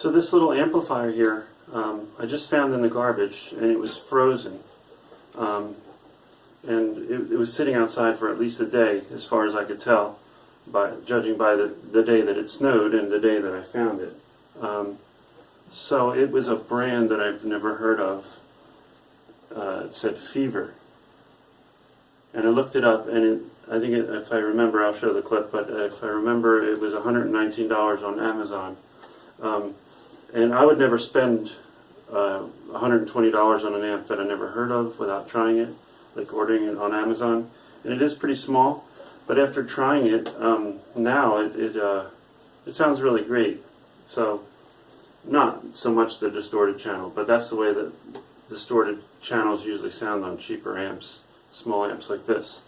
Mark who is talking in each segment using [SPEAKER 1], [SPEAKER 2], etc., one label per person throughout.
[SPEAKER 1] So this little amplifier here, I just found in the garbage, and it was frozen. And it was sitting outside for at least a day, as far as I could tell, judging by the day that it snowed and the day that I found it. So it was a brand that I've never heard of. It said Fever. And I looked it up, and if I remember, I'll show the clip, but if I remember, it was $119 on Amazon. And I would never spend $120 on an amp that I never heard of without trying it, like ordering it on Amazon. And it is pretty small, but after trying it, now it sounds really great. So, not so much the distorted channel, but that's the way that distorted channels usually sound on cheaper amps, small amps like this.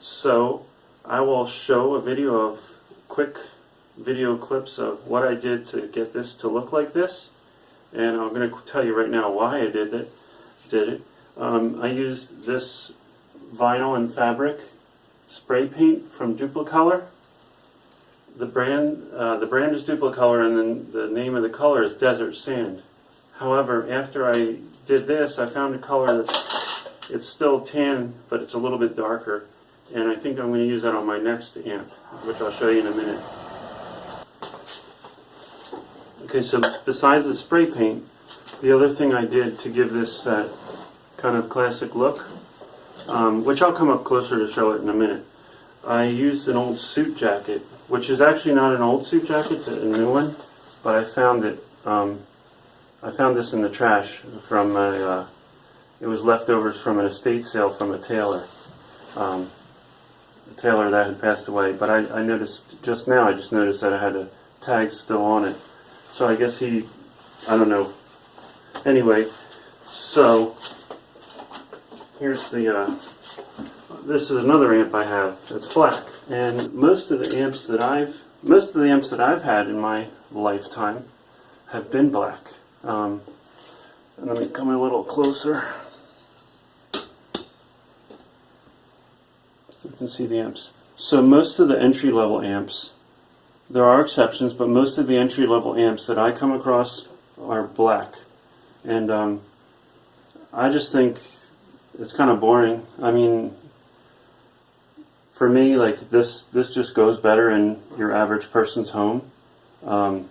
[SPEAKER 1] So, I will show a video of quick video clips of what I did to get this to look like this, and I'm going to tell you right now why I did it. I used this vinyl and fabric spray paint from Duplicolor. The brand is Duplicolor, and then the name of the color is Desert Sand. However, after I did this, I found a color it's still tan, but it's a little bit darker, and I think I'm going to use that on my next amp, which I'll show you in a minute. Okay, so besides the spray paint, the other thing I did to give this that kind of classic look, which I'll come up closer to show it in a minute, I used an old suit jacket, which is actually not an old suit jacket, it's a new one, but I found it. I found this in the trash from it was leftovers from an estate sale from a tailor that had passed away. But I noticed just now, I just noticed that I had a tag still on it. So I guess I don't know. Anyway, so here's this is another amp I have that's black, and most of the amps that I've had in my lifetime have been black. And let me come a little closer so you can see the amps. So most of the entry-level amps, there are exceptions, but most of the entry-level amps that I come across are black. And I just think it's kind of boring. I mean, for me, like this just goes better in your average person's home. And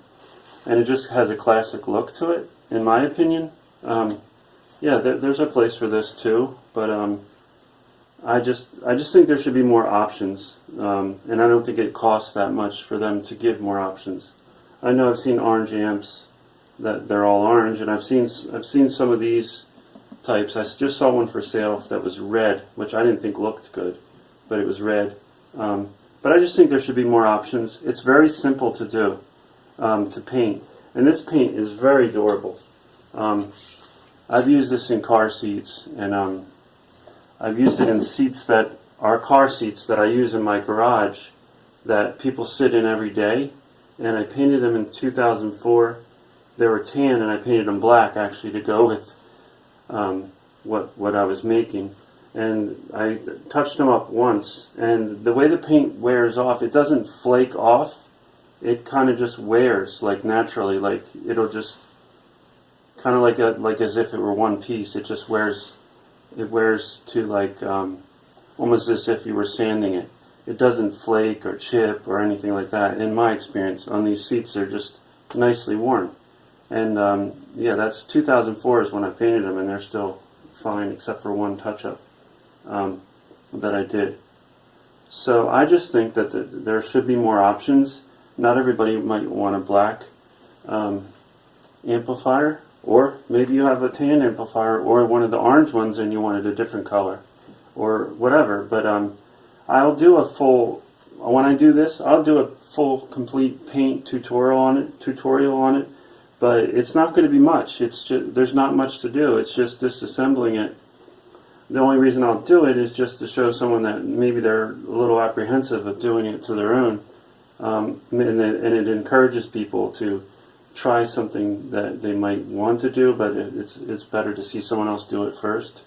[SPEAKER 1] it just has a classic look to it, in my opinion. Yeah, there's a place for this too, but I just think there should be more options, and I don't think it costs that much for them to give more options. I know I've seen orange amps that they're all orange, and I've seen some of these types. I just saw one for sale that was red, which I didn't think looked good, but it was red. But I just think there should be more options. It's very simple to do, to paint, and this paint is very durable. I've used this in car seats, and I've used it in seats that are car seats that I use in my garage that people sit in every day, and I painted them in 2004. They were tan, and I painted them black actually to go with what I was making. And I touched them up once, and the way the paint wears off, it doesn't flake off. It kind of just wears like naturally, like it'll just kind of like as if it were one piece. It just wears. It wears to like almost as if you were sanding it. It doesn't flake or chip or anything like that. In my experience, on these seats, they're just nicely worn. And yeah, that's 2004 is when I painted them, and they're still fine except for one touch-up that I did. So I just think that there should be more options. Not everybody might want a black. amplifier, or maybe you have a tan amplifier or one of the orange ones and you wanted a different color or whatever. But I'll do a full, when I do this, I'll do a full complete paint tutorial on it, but it's not going to be much. It's just, there's not much to do. It's just disassembling it. The only reason I'll do it is just to show someone that maybe they're a little apprehensive of doing it to their own, and it encourages people to try something that they might want to do, but it's better to see someone else do it first.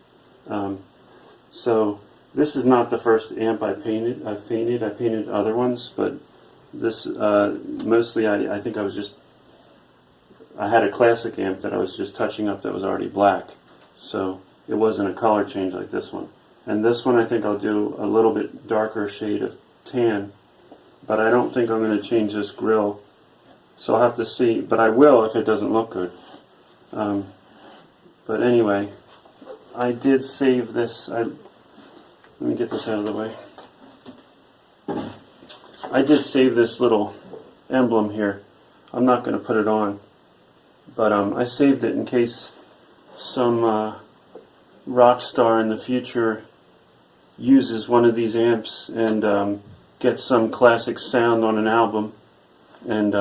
[SPEAKER 1] So this is not the first amp I've painted. I painted other ones, but this mostly I think I had a classic amp that I was just touching up that was already black, so it wasn't a color change like this one. And this one I think I'll do a little bit darker shade of tan, but I don't think I'm going to change this grill, so I'll have to see, but I will if it doesn't look good. But anyway, I did save this. Let me get this out of the way. I did save this little emblem here. I'm not going to put it on, but I saved it in case some rock star in the future uses one of these amps and gets some classic sound on an album, and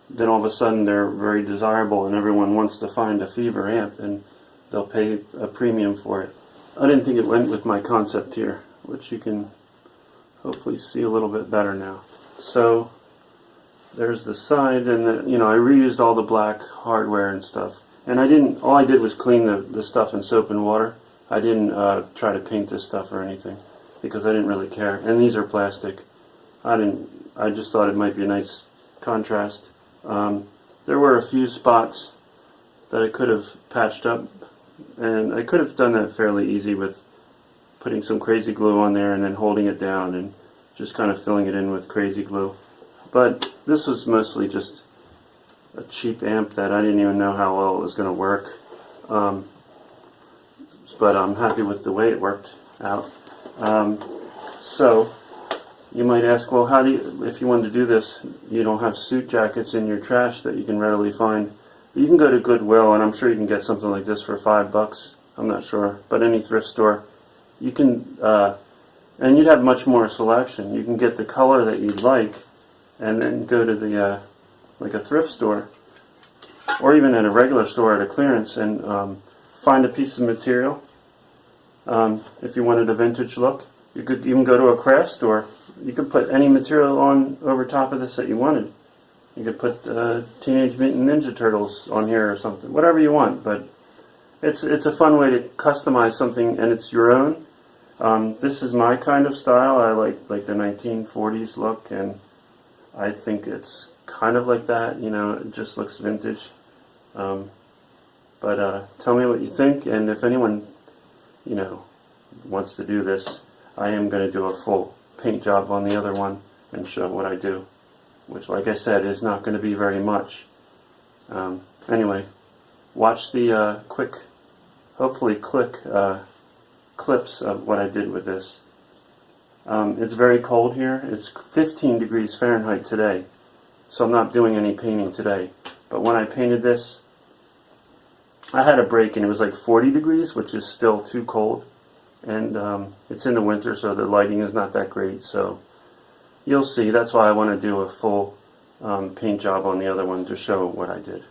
[SPEAKER 1] then all of a sudden they're very desirable and everyone wants to find a Fever amp and they'll pay a premium for it. I didn't think it went with my concept here, which you can hopefully see a little bit better now. So there's the side, and I reused all the black hardware and stuff. And all I did was clean the stuff in soap and water. I didn't try to paint this stuff or anything because I didn't really care. And these are plastic. I just thought it might be a nice contrast. There were a few spots that I could have patched up, and I could have done that fairly easy with putting some crazy glue on there and then holding it down and just kind of filling it in with crazy glue. But this was mostly just a cheap amp that I didn't even know how well it was going to work. But I'm happy with the way it worked out. So you might ask, well, how do you, if you wanted to do this, you don't have suit jackets in your trash that you can readily find. You can go to Goodwill, and I'm sure you can get something like this for $5. I'm not sure, but any thrift store, you can, and you'd have much more selection. You can get the color that you'd like, and then go to the like a thrift store, or even at a regular store at a clearance, and find a piece of material. If you wanted a vintage look, you could even go to a craft store. You could put any material on over top of this that you wanted. You could put Teenage Mutant Ninja Turtles on here or something, whatever you want. But it's a fun way to customize something, and it's your own. This is my kind of style. I like the 1940s look, and I think it's kind of like that. It just looks vintage. But tell me what you think, and if anyone wants to do this, I am going to do a full paint job on the other one and show what I do, which, like I said, is not going to be very much. Anyway, watch the hopefully clips of what I did with this. It's very cold here. It's 15 degrees Fahrenheit today, so I'm not doing any painting today. But when I painted this, I had a break and it was like 40 degrees, which is still too cold. And it's in the winter, so the lighting is not that great. So you'll see. That's why I want to do a full paint job on the other one to show what I did.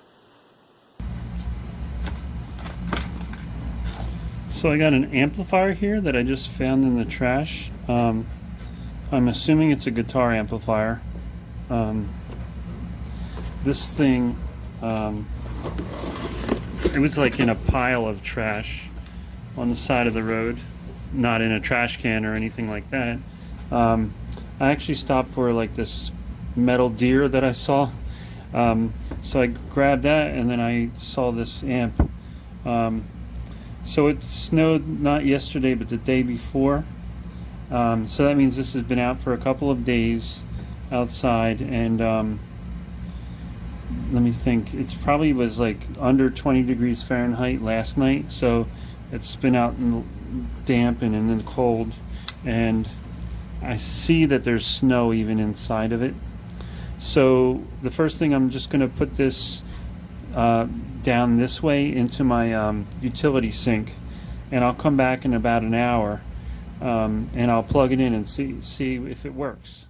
[SPEAKER 1] So I got an amplifier here that I just found in the trash. I'm assuming it's a guitar amplifier. This thing, it was like in a pile of trash on the side of the road, not in a trash can or anything like that. I actually stopped for like this metal deer that I saw. So I grabbed that, and then I saw this amp. So it snowed not yesterday but the day before. So that means this has been out for a couple of days outside, and let me think, it's probably was like under 20 degrees Fahrenheit last night, so it's been out in damp and in the cold, and I see that there's snow even inside of it. So the first thing, I'm just going to put this down this way into my utility sink, and I'll come back in about an hour, and I'll plug it in and see if it works.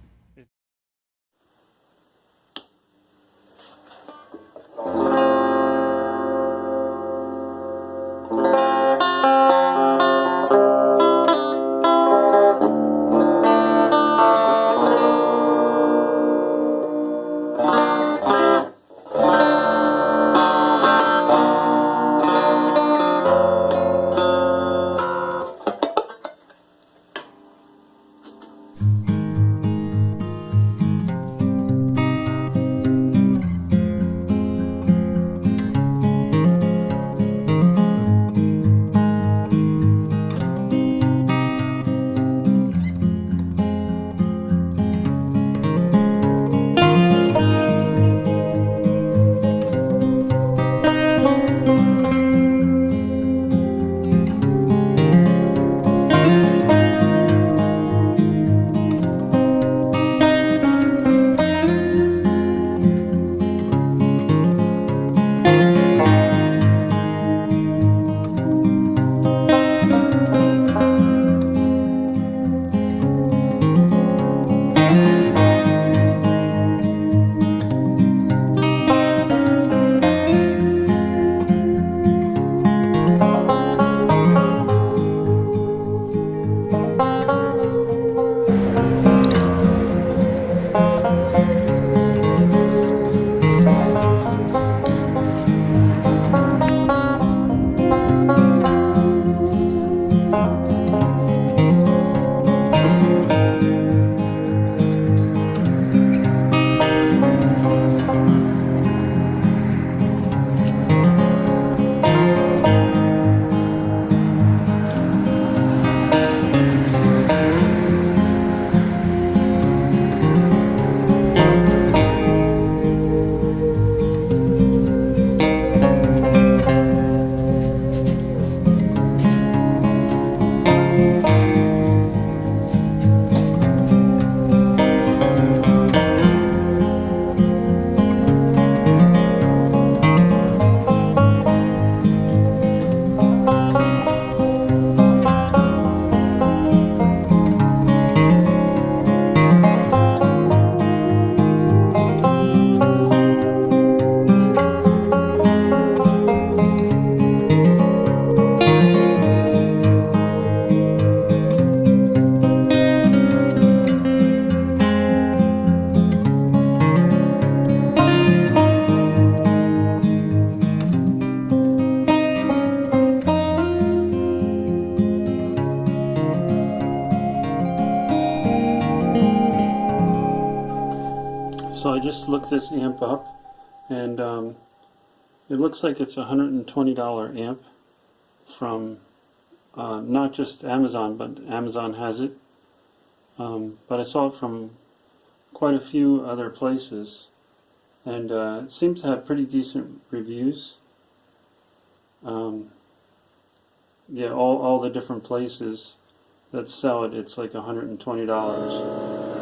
[SPEAKER 1] So I just looked this amp up, and it looks like it's a $120 amp from not just Amazon, but Amazon has it. But I saw it from quite a few other places, and it seems to have pretty decent reviews. Yeah, all the different places that sell it, it's like $120.